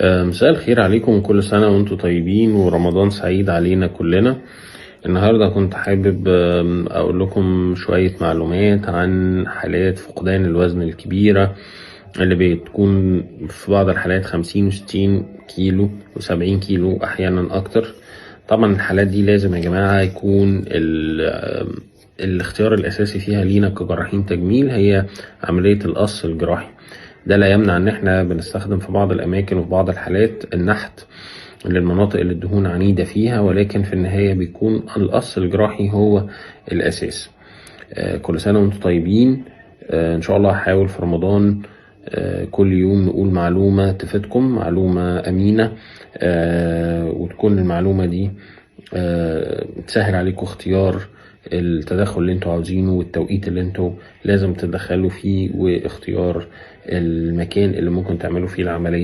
مساء الخير عليكم، كل سنة وانتم طيبين ورمضان سعيد علينا كلنا. النهاردة كنت حابب أقول لكم شوية معلومات عن حالات فقدان الوزن الكبيرة اللي بتكون في بعض الحالات 50 و60 كيلو و70 كيلو أحيانا أكتر. طبعا الحالات دي لازم يا جماعة يكون الاختيار الأساسي فيها لينا كجراحين تجميل هي عملية القص الجراحي. ده لا يمنع ان احنا بنستخدم في بعض الاماكن وفي بعض الحالات النحت للمناطق اللي الدهون عنيدة فيها، ولكن في النهاية بيكون القص الجراحي هو الاساس. كل سنة وانتم طيبين. ان شاء الله هحاول في رمضان كل يوم نقول معلومة تفيدكم، معلومة امينة، وتكون المعلومة دي تسهل عليكم اختيار التدخل اللي انتوا عاوزينه والتوقيت اللي انتوا لازم تتدخلوا فيه، واختيار المكان اللي ممكن تعملوا فيه العملية.